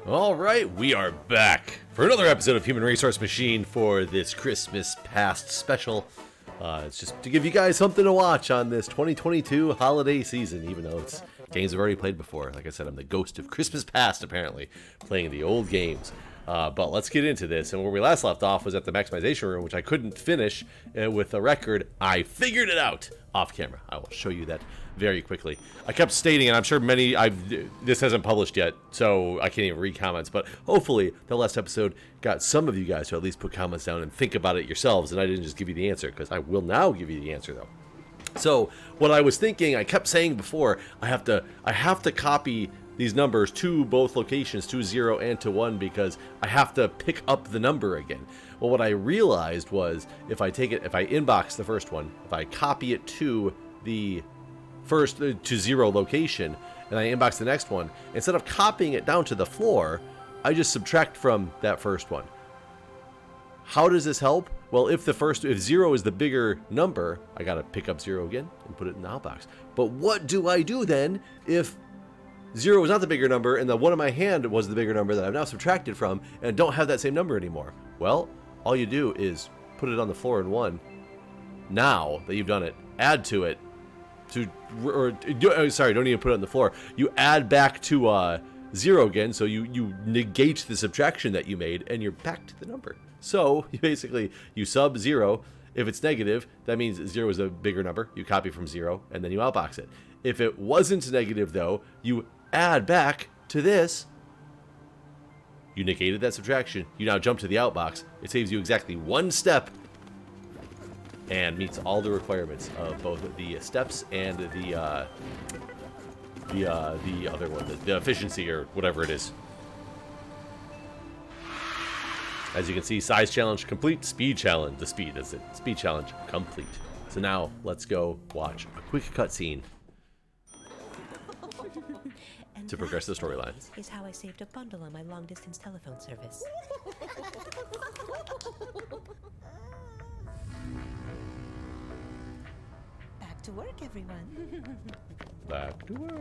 All right, we are back for another episode of Human Resource Machine for this Christmas Past special. It's just to give you guys something to watch on this 2022 holiday season, even though it's games I've already played before. Like I said, I'm the ghost of Christmas Past, apparently, playing the old games. But let's get into this. And where we last left off was at the maximization room, which I couldn't finish with a record. I figured it out off camera. I will show you that very quickly. I kept stating, and I'm sure this hasn't published yet, so I can't even read comments, but hopefully the last episode got some of you guys to at least put comments down and think about it yourselves, and I didn't just give you the answer, because I will now give you the answer, though. So, what I was thinking, I kept saying before, I have to copy these numbers to both locations, to 0 and to 1, because I have to pick up the number again. Well, what I realized was, if I inbox the first one, if I copy it to the first to 0 location, and I inbox the next one, instead of copying it down to the floor, I just subtract from that first one. How does this help? Well, if 0 is the bigger number, I gotta pick up 0 again and put it in the outbox. But what do I do then if 0 is not the bigger number and the one in my hand was the bigger number that I've now subtracted from and don't have that same number anymore? Well, all you do is put it on the floor in 1. Now that you've done it, add to it don't even put it on the floor. You add back to 0 again, so you negate the subtraction that you made, and you're back to the number. So you sub 0. If it's negative, that means 0 is a bigger number. You copy from 0, and then you outbox it. If it wasn't negative, though, you add back to this. You negated that subtraction. You now jump to the outbox. It saves you exactly 1 step and meets all the requirements of both the steps and the other one, the efficiency or whatever it is. As you can see, size challenge complete, speed challenge, that's it, speed challenge complete. So now let's go watch a quick cutscene to progress the storyline. Is how I saved a bundle on my long-distance telephone service. Back to work, everyone. Back to work.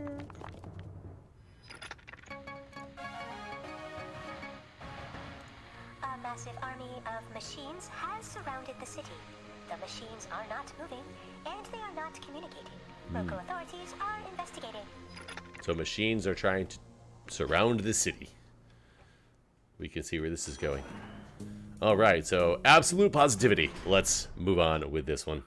A massive army of machines has surrounded the city. The machines are not moving, and they are not communicating. Local authorities are investigating. So machines are trying to surround the city. We can see where this is going. Alright, so absolute positivity. Let's move on with this one.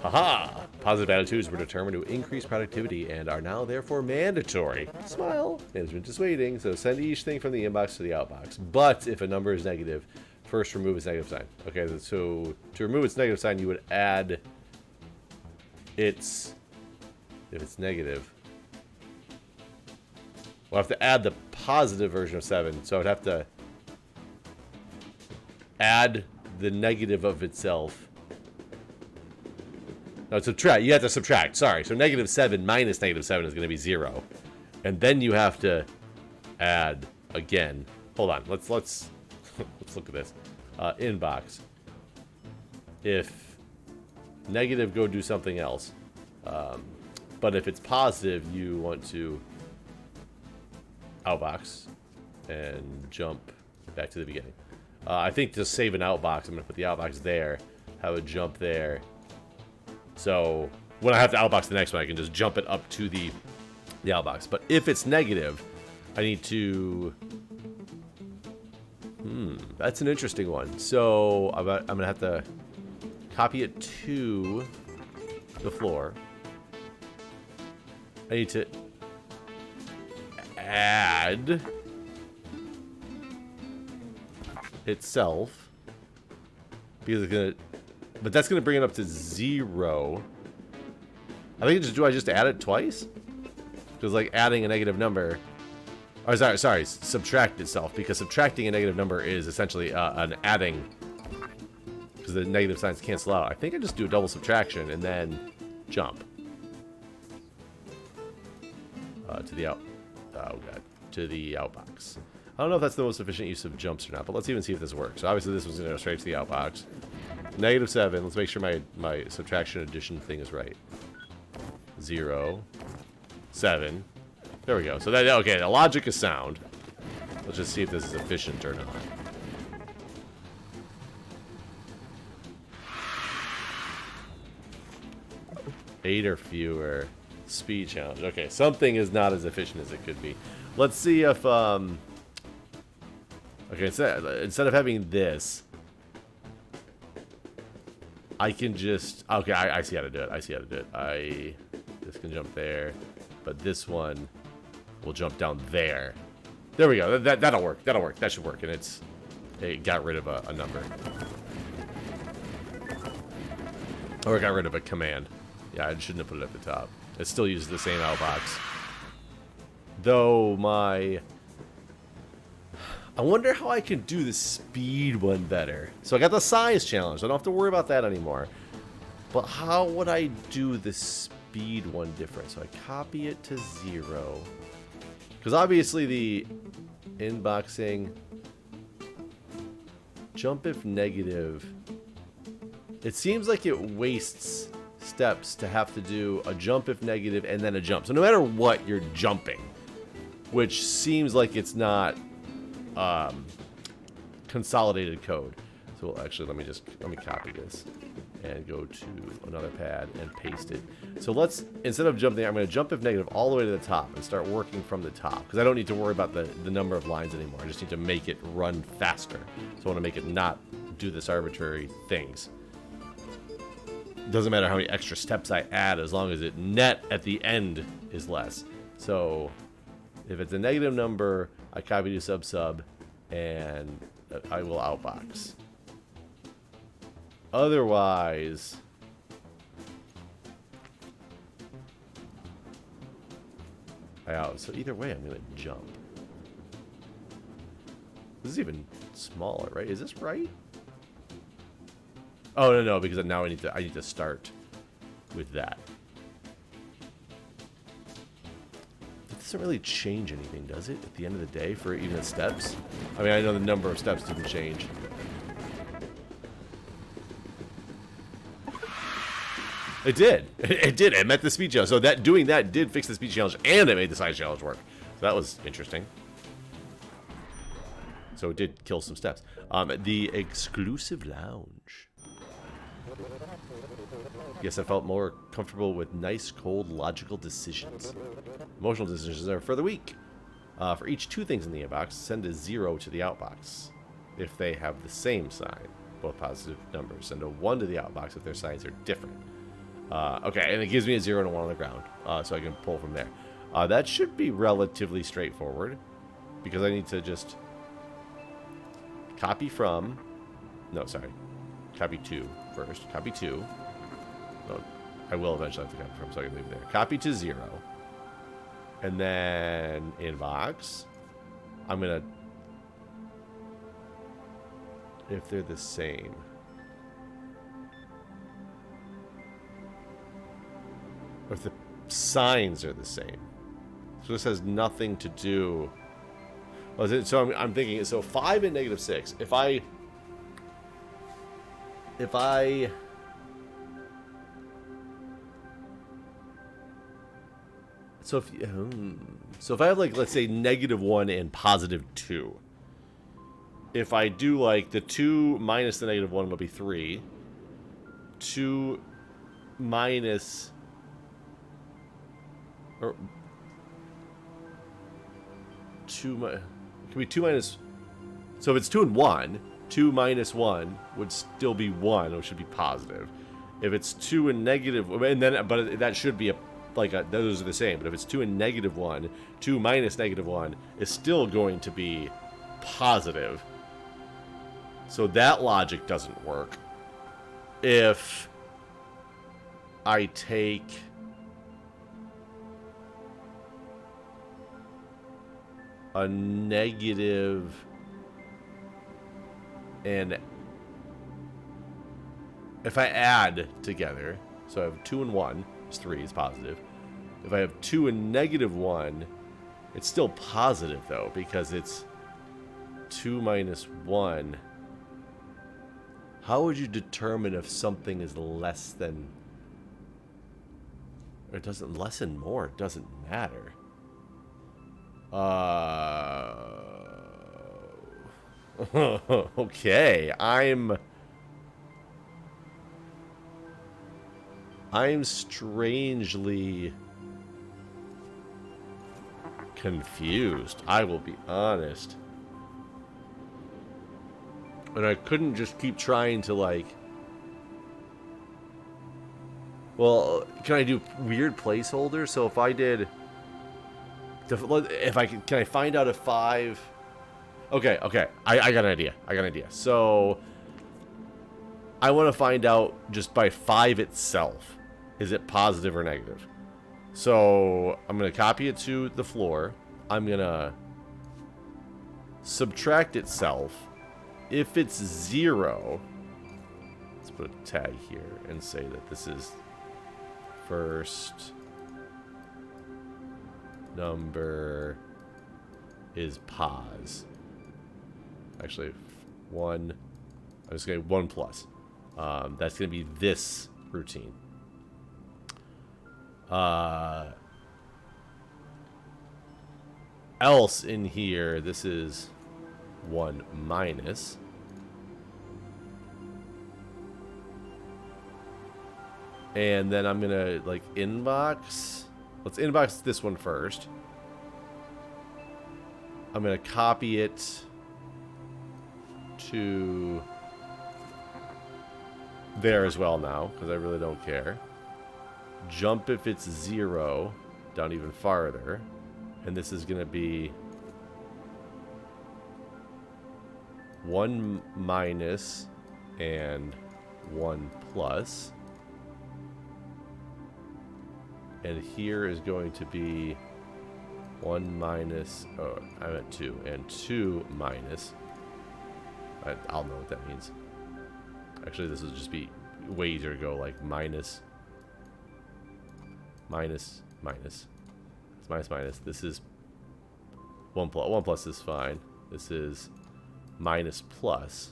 Haha! Positive attitudes were determined to increase productivity and are now therefore mandatory. Smile! Management is waiting, so send each thing from the inbox to the outbox. But if a number is negative, first remove its negative sign. Okay, so to remove its negative sign, you would add its... If it's negative, we'll have to add the positive version of 7. So I'd have to add the negative of itself. No, subtract. You have to subtract. Sorry. So -7 minus -7 is going to be 0, and then you have to add again. Hold on. Let's let's look at this. Inbox. If negative, go do something else. But if it's positive, you want to outbox and jump back to the beginning. I think to save an outbox, I'm going to put the outbox there, have a jump there. So when I have to outbox the next one, I can just jump it up to the outbox. But if it's negative, I need to... that's an interesting one. So I'm going to have to copy it to the floor. I need to add itself because it's gonna, but that's gonna bring it up to 0. I think do I just add it twice? Because like adding a negative number, or sorry, subtract itself, because subtracting a negative number is essentially an adding, because the negative signs cancel out. I think I just do a double subtraction and then jump. To the outbox. I don't know if that's the most efficient use of jumps or not, but let's even see if this works. So obviously this one's going to go straight to the outbox. -7. Let's make sure my subtraction addition thing is right. 0, 7. There we go. So that, okay, the logic is sound. Let's just see if this is efficient or not. Eight or fewer. Speed challenge. Okay, something is not as efficient as it could be. Let's see if, okay, instead of having this, I can just, okay, I see how to do it. I see how to do it. This can jump there, but this one will jump down there. There we go. That'll work. That'll work. That should work. And it got rid of a number. Or it got rid of a command. Yeah, I shouldn't have put it at the top. It still uses the same outbox. Though I wonder how I can do the speed one better. So I got the size challenge. I don't have to worry about that anymore. But how would I do the speed one different? So I copy it to 0. Because obviously the inboxing jump if negative. It seems like it wastes steps to have to do a jump if negative and then a jump. So no matter what, you're jumping. Which seems like it's not consolidated code. So actually, let me copy this and go to another pad and paste it. So let's, instead of jumping, I'm going to jump if negative all the way to the top and start working from the top. Because I don't need to worry about the number of lines anymore. I just need to make it run faster. So I want to make it not do this arbitrary things. Doesn't matter how many extra steps I add as long as it net at the end is less. So if it's a negative number, I copy to sub and I will outbox. Otherwise, I out. So either way, I'm going to jump. This is even smaller, right? Is this right? Oh no, because now I need to start with that. It doesn't really change anything, does it? At the end of the day, for even the steps. I mean, I know the number of steps didn't change. It did. It did. It met the speed challenge. So doing that did fix the speed challenge, and it made the size challenge work. So that was interesting. So it did kill some steps. The exclusive lounge. Yes, I felt more comfortable with nice, cold, logical decisions. Emotional decisions are for the weak. For each 2 things in the inbox, send a 0 to the outbox if they have the same sign, both positive numbers. Send a 1 to the outbox if their signs are different. Okay, and it gives me a 0 and a 1 on the ground, so I can pull from there. That should be relatively straightforward, because I need to just copy from... No, sorry. Copy 2 first. Copy 2. Oh, I will eventually have to copy from, so I can leave it there. Copy to 0. And then inbox. I'm going to... If they're the same... Or if the signs are the same. So this has nothing to do... Well, so I'm thinking, so 5 and negative 6. If I... So if I have, like, let's say -1 and +2. If I do, like, the 2 minus the -1 will be 3. 2 minus... Or... 2 it could be 2 minus... So if it's 2 and 1, 2 minus 1 would still be 1, which should be positive. If it's 2 and negative... And then, but that should be those are the same. But if it's 2 and -1, 2 minus -1 is still going to be positive. So that logic doesn't work. If I take... a negative and if I add together, so I have 2 and 1, it's 3, it's positive. If I have 2 and -1, it's still positive though, because it's 2 minus 1. How would you determine if something is less than, or it doesn't lessen more, it doesn't matter. Okay, I'm strangely confused. I will be honest. And I couldn't just keep trying to, like... Well, can I do weird placeholders? So if I did... If I can I find out if 5... Okay. I got an idea. So... I want to find out just by 5 itself. Is it positive or negative? So I'm going to copy it to the floor. I'm going to subtract itself. If it's 0, let's put a tag here and say that this is first number is pos. Actually, 1. I'm just going to 1 plus. That's going to be this routine. Else in here, this is 1 minus. And then I'm gonna like inbox. Let's inbox this one first. I'm gonna copy it to there as well now, because I really don't care. Jump if it's 0 down even farther. And this is gonna be 1 minus and 1 plus. And here is going to be 1 minus, oh, I meant 2, and 2 minus. I'll know what that means. Actually, this will just be way easier to go like minus, minus, minus. It's minus, minus. This is 1 plus. 1 plus is fine. This is minus plus.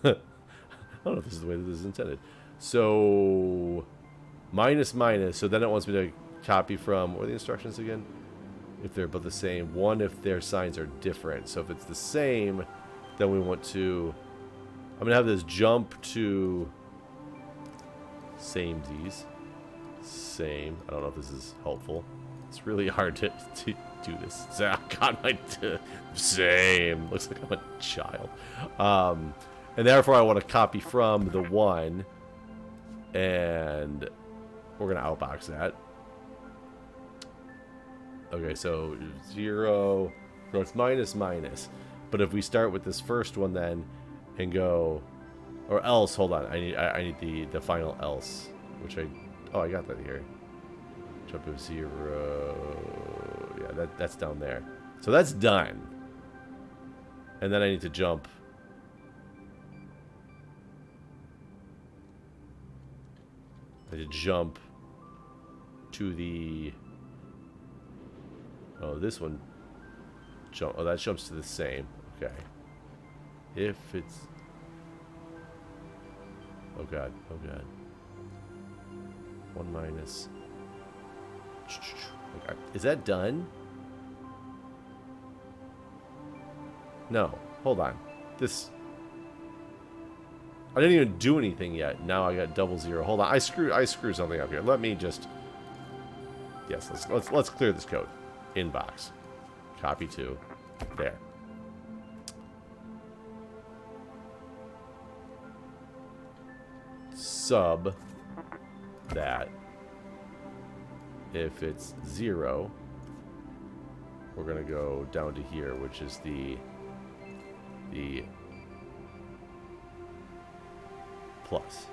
I don't know if this is the way that this is intended. So... minus, minus. So then it wants me to copy from... what are the instructions again? If they're both the same. 1 if their signs are different. So if it's the same, then we want to... I'm going to have this jump to... samesies. Same. I don't know if this is helpful. It's really hard to do this. God, my... same. Looks like I'm a child. And therefore I want to copy from the 1. And... we're going to outbox that. Okay, so 0... no, it's minus, minus. But if we start with this first one then, and go... or else, hold on. I need the final else. Which I... oh, I got that here. Jump of 0... yeah, that's down there. So that's done. And then I need to jump... I need to jump to the... oh, this one... jump. Oh, that jumps to the same. Okay. If it's... oh, God. Oh, God. 1 minus... okay. Is that done? No. Hold on. This... I didn't even do anything yet. Now I got 00. Hold on. I screwed something up here. Let me just... yes, let's clear this code. Inbox. Copy to. There. Sub that. If it's 0, we're gonna go down to here, which is the plus.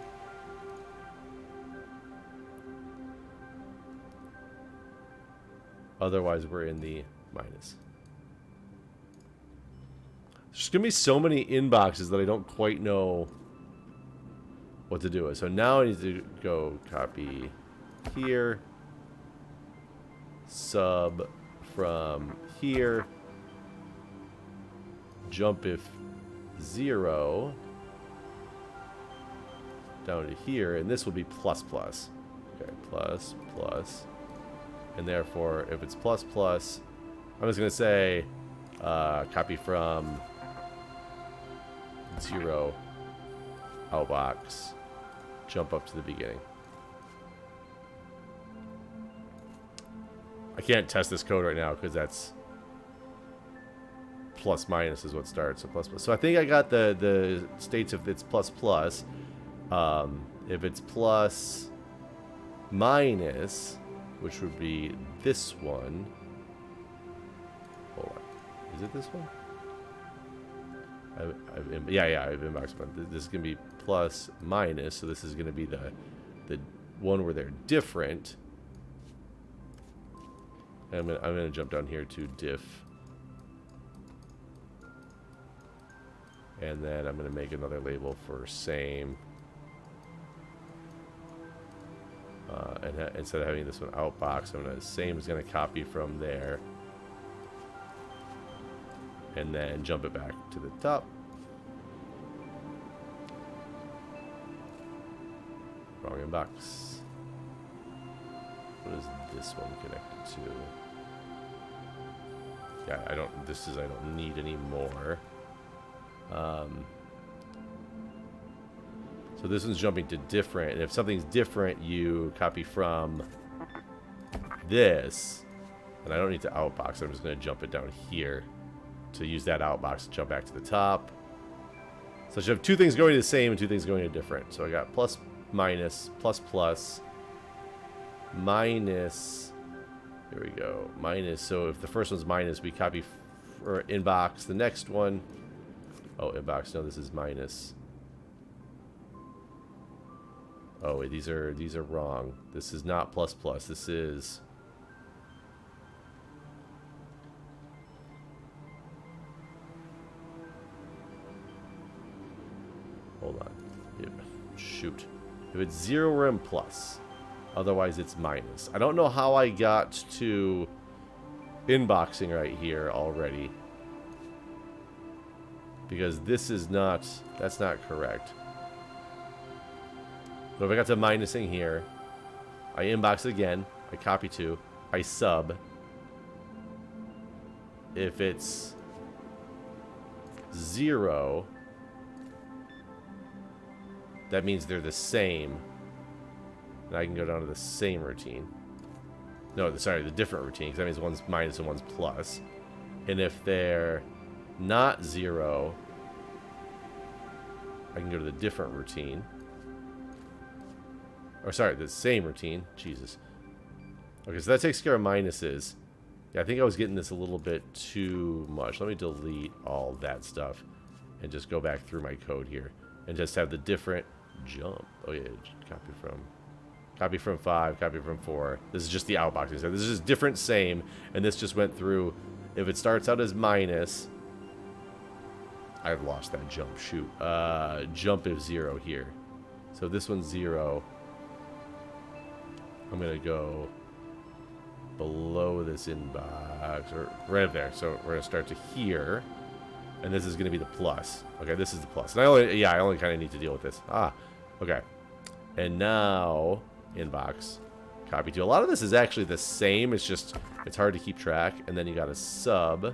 Otherwise, we're in the minus. There's going to be so many inboxes that I don't quite know what to do with. So now I need to go copy here. Sub from here. Jump if 0. Down to here. And this will be plus plus. Okay, plus plus. And therefore, if it's plus plus, I'm just going to say copy from 0 outbox, jump up to the beginning. I can't test this code right now because that's plus minus is what starts. So plus plus. So I think I got the states if it's plus plus. If it's plus minus, which would be this one. Hold on. Is it this one? Yeah, I've inboxed one. This is going to be plus minus, so this is going to be the one where they're different. And I'm going to jump down here to diff. And then I'm going to make another label for same. And instead of having this one outbox, I'm going to same is going to copy from there. And then jump it back to the top. Wrong inbox. What is this one connected to? Yeah, I don't need anymore. So this one's jumping to different, and if something's different, you copy from this, and I don't need to outbox. I'm just going to jump it down here to use that outbox to jump back to the top. So I should have two things going to the same and two things going to different. So I got plus, minus, plus, plus, minus. Here we go. Minus. So if the first one's minus, we copy for inbox. The next one. Oh, inbox. No, this is minus. Oh, wait, these are wrong. This is not plus plus. This is. Hold on. Shoot. If it's 0, we're in plus. Otherwise, it's minus. I don't know how I got to inboxing right here already. Because this is not... That's not correct. But if I got to minusing here, I inbox again. I copy to. I sub. If it's 0... that means they're the same. And I can go down to the same routine. No, sorry, the different routine, because that means one's minus and one's plus. And if they're not 0, I can go to the different routine. Or sorry, the same routine. Jesus. Okay, so that takes care of minuses. Yeah, I think I was getting this a little bit too much. Let me delete all that stuff and just go back through my code here. And just have the different jump. Oh yeah, copy from 5, copy from 4. This is just the outboxing. So this is just different, same, and this just went through. If it starts out as minus, I've lost that jump. Shoot, jump is 0 here. So this one's 0. I'm gonna go below this inbox, or right up there. So we're gonna start to here. And this is going to be the plus. Okay, this is the plus. And I only kind of need to deal with this. Okay. And now, inbox. Copy to. A lot of this is actually the same. It's just, it's hard to keep track. And then you got to sub.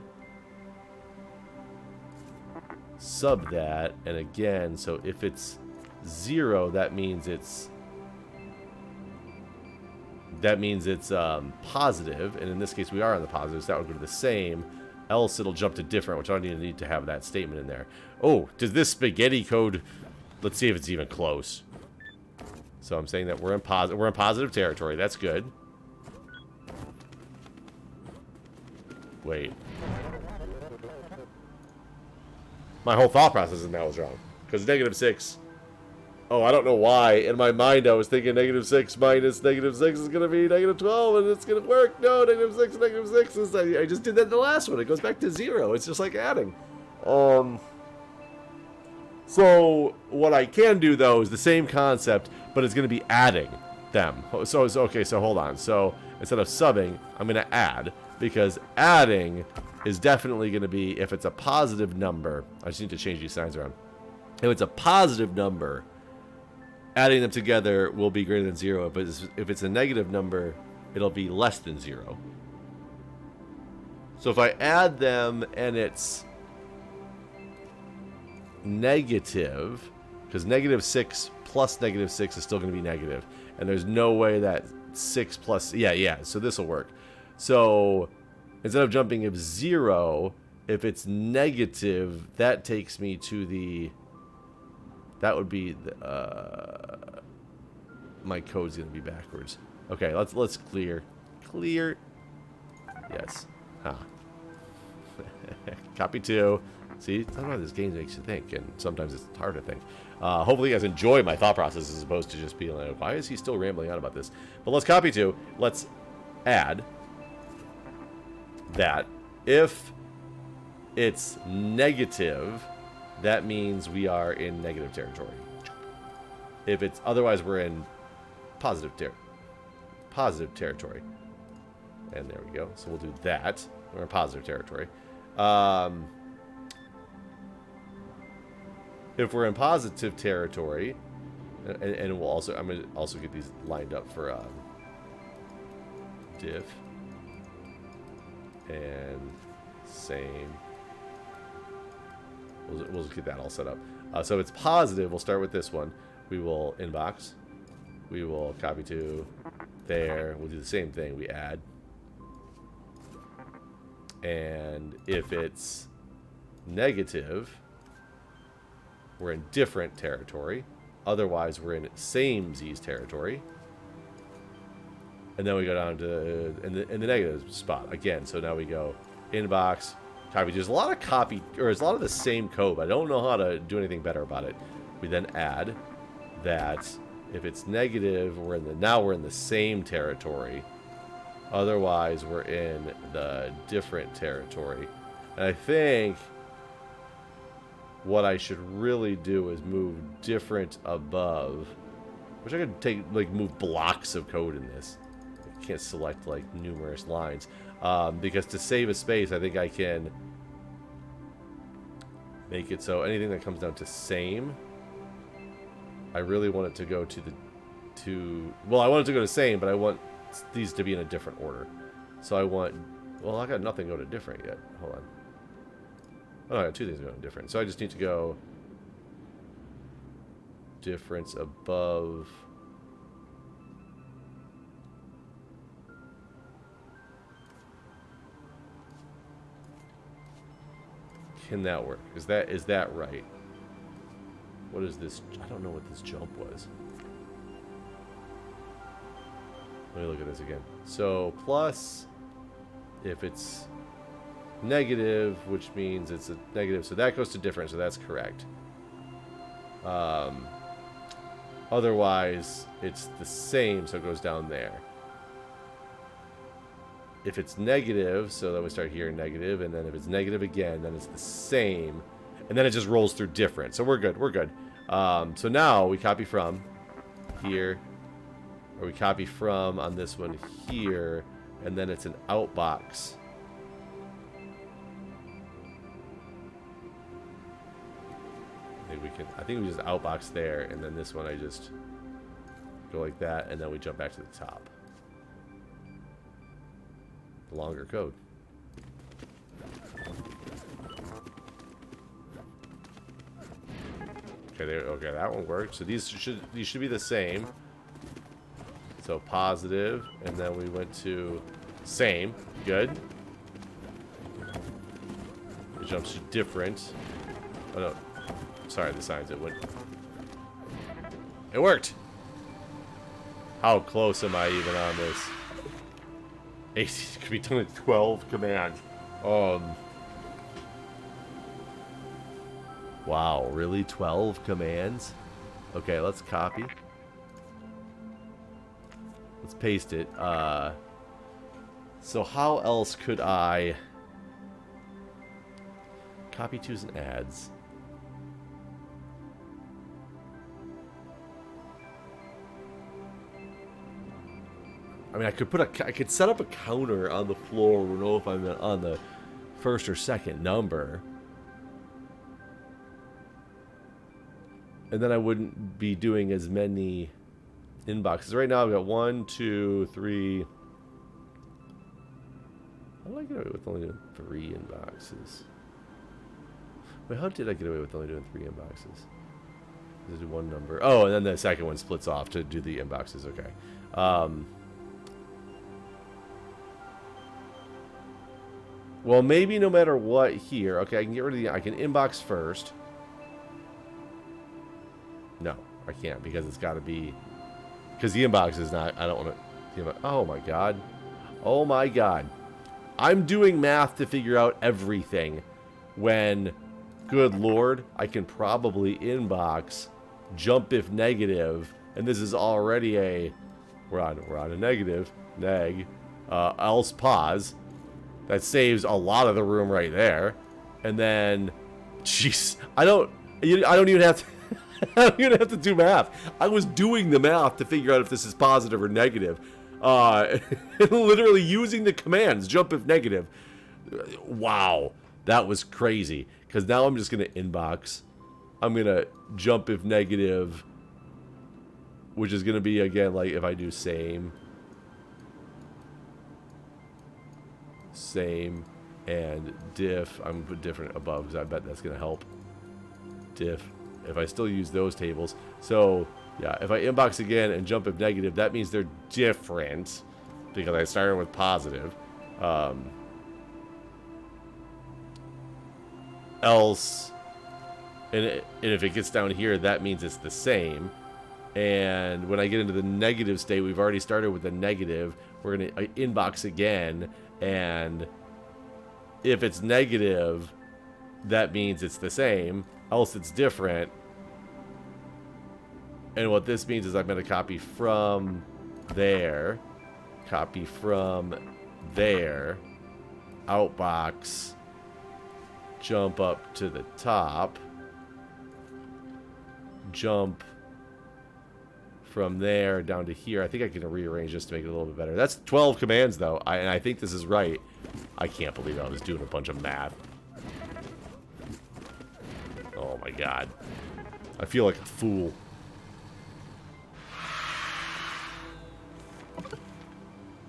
Sub that. And again, so if it's 0, that means it's positive. And in this case, we are on the positive. So that would go to the same. Else it'll jump to different, which I don't even need to have that statement in there. Oh, does this spaghetti code... Let's see if it's even close. So I'm saying that we're in positive territory. That's good. Wait. My whole thought process in that was wrong. Because -6... Oh, I don't know why. In my mind, I was thinking -6 minus -6 is going to be -12, and it's going to work. No, -6, -6 is... I just did that in the last one. It goes back to 0. It's just like adding. So, what I can do, though, is the same concept, but it's going to be adding them. So, okay, so hold on. So, instead of subbing, I'm going to add, because adding is definitely going to be, if it's a positive number... I just need to change these signs around. If it's a positive number... adding them together will be greater than 0, but if it's a negative number, it'll be less than 0. So if I add them and it's negative, because -6 plus -6 is still going to be negative, and there's no way that 6 plus, yeah, so this will work. So instead of jumping of 0, if it's negative, that takes me to the, that would be the, my code's going to be backwards. Okay, let's clear. Yes. Huh. Copy 2. See, sometimes this game makes you think, and sometimes it's hard to think. Hopefully you guys enjoy my thought process as opposed to just being like, why is he still rambling on about this? But let's copy 2. Let's add that. If it's negative, that means we are in negative territory. If it's otherwise, we're in positive territory. And there we go. So we'll do that. We're in positive territory. If we're in positive territory, and we'll also, I'm gonna also get these lined up for diff and same. We'll get that all set up. So if it's positive, we'll start with this one. We will inbox. We will copy to there. We'll do the same thing. We add. And if it's negative, we're in different territory. Otherwise, we're in same Z's territory. And then we go down to in the negative spot again. So now we go inbox, copy. There's a lot of copy, or there's a lot of the same code. But I don't know how to do anything better about it. We then add that if it's negative, we're in the same territory. Otherwise, we're in the different territory. And I think what I should really do is move different above. Wish I could take, like, move blocks of code in this. I can't select, like, numerous lines. Because to save a space, I think I can make it so anything that comes down to same, I really want it to go well, I want it to go to same, but I want these to be in a different order. So I want, well, I got nothing go to different yet. Hold on. Oh, I got two things going different. So I just need to go difference above. Can that work? Is that right? What is this? I don't know what this jump was. Let me look at this again. So plus, if it's negative, which means it's a negative, so that goes to different, so that's correct. Otherwise, it's the same, so it goes down there. If it's negative, so then we start here negative, and then if it's negative again, then it's the same, and then it just rolls through different. So we're good, we're good. So now we copy from here, or we copy from on this one here, and then it's an outbox. I think we just outbox there, and then this one I just go like that, and then we jump back to the top. The longer code. Okay, okay, that one worked. So these should be the same. So positive, and then we went to same. Good. It jumps to different. Oh no. Sorry, the signs. It went. It worked. How close am I even on this? 8 could be done with 12 commands. Wow, really? 12 commands? Okay, let's copy. Let's paste it. So how else could I copy, choose, and adds? I mean, I could set up a counter on the floor. We know if I'm on the first or second number, and then I wouldn't be doing as many inboxes. Right now, I've got 1, 2, 3, How did I get away with only doing 3 inboxes? Wait, how did I get away with only doing 3 inboxes? This is one number. Oh, and then the second one splits off to do the inboxes. Okay. Well, maybe no matter what here. Okay, I can get rid of the... I can inbox first. No, I can't because it's got to be... Because the inbox is not... I don't want to... Oh, my God. Oh, my God. I'm doing math to figure out everything when, good Lord, I can probably inbox, jump if negative, and this is already a... We're on a negative. Neg. Else pause. That saves a lot of the room right there. And then, jeez, I don't even have to I don't even have to do math. I was doing the math to figure out if this is positive or negative. Literally using the commands, jump if negative. Wow, that was crazy. Because now I'm just going to inbox. I'm going to jump if negative, which is going to be, again, like if I do same, and diff. I'm going to put different above because I bet that's going to help. Diff. If I still use those tables. So, yeah, if I inbox again and jump if negative, that means they're different because I started with positive. Else, and if it gets down here, that means it's the same. And when I get into the negative state, we've already started with the negative. We're going to inbox again. And if it's negative, that means it's the same. Else it's different. And what this means is I'm going to copy from there. Copy from there. Outbox. Jump up to the top. Jump from there down to here. I think I can rearrange this to make it a little bit better. That's 12 commands, though. And I think this is right. I can't believe I was doing a bunch of math. Oh, my God. I feel like a fool.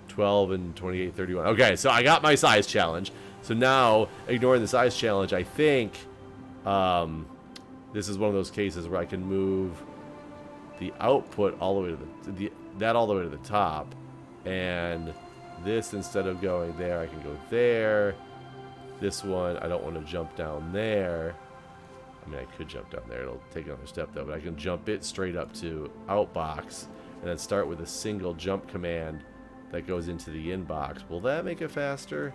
$12 and $28, $31. Okay, so I got my size challenge. So now, ignoring the size challenge, I think this is one of those cases where I can move the output all the way to that all the way to the top, and this, instead of going there, I can go there. This one, I don't want to jump down there. I mean, I could jump down there. It'll take another step, though. But I can jump it straight up to outbox, and then start with a single jump command that goes into the inbox. Will that make it faster?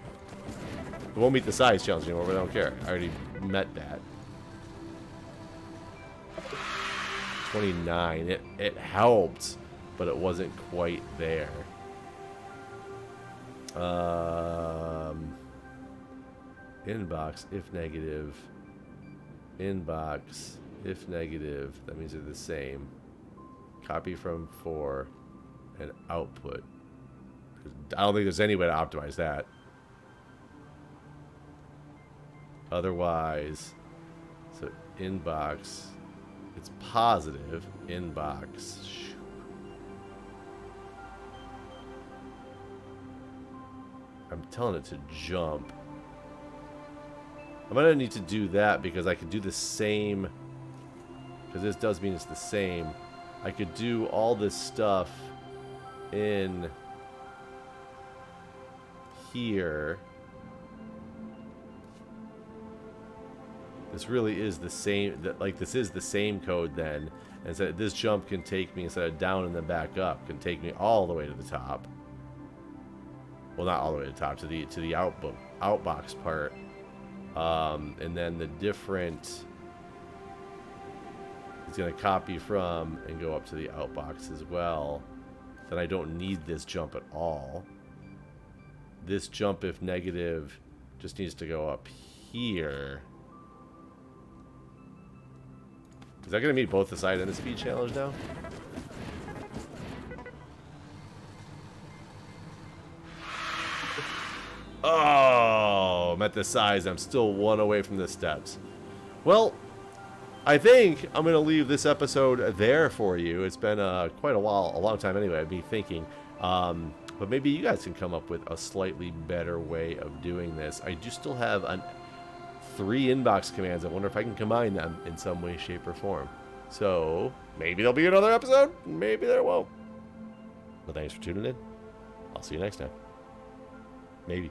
It won't meet the size challenge anymore, but I don't care. I already met that. 29. It helped, but it wasn't quite there. Inbox if negative. Inbox if negative. That means they're the same. Copy from 4 and output. I don't think there's any way to optimize that. Otherwise, so inbox. It's positive. Inbox. I'm telling it to jump. I'm going to need to do that because I could do the same. Because this does mean it's the same. I could do all this stuff in here. This really is the same. Like, this is the same code then. And so this jump can take me, instead of down and then back up, can take me all the way to the top. Well, not all the way to the top, to the outbox part. And then the different is going to copy from and go up to the outbox as well. Then I don't need this jump at all. This jump, if negative, just needs to go up here. Is that going to meet both the side and the speed challenge now? Oh, I'm at the size. I'm still 1 away from the steps. Well, I think I'm going to leave this episode there for you. It's been quite a while, a long time anyway, I'd be thinking. But maybe you guys can come up with a slightly better way of doing this. I do still have 3 inbox commands. I wonder if I can combine them in some way, shape, or form. So maybe there'll be another episode. Maybe there won't. But thanks for tuning in. I'll see you next time. Maybe.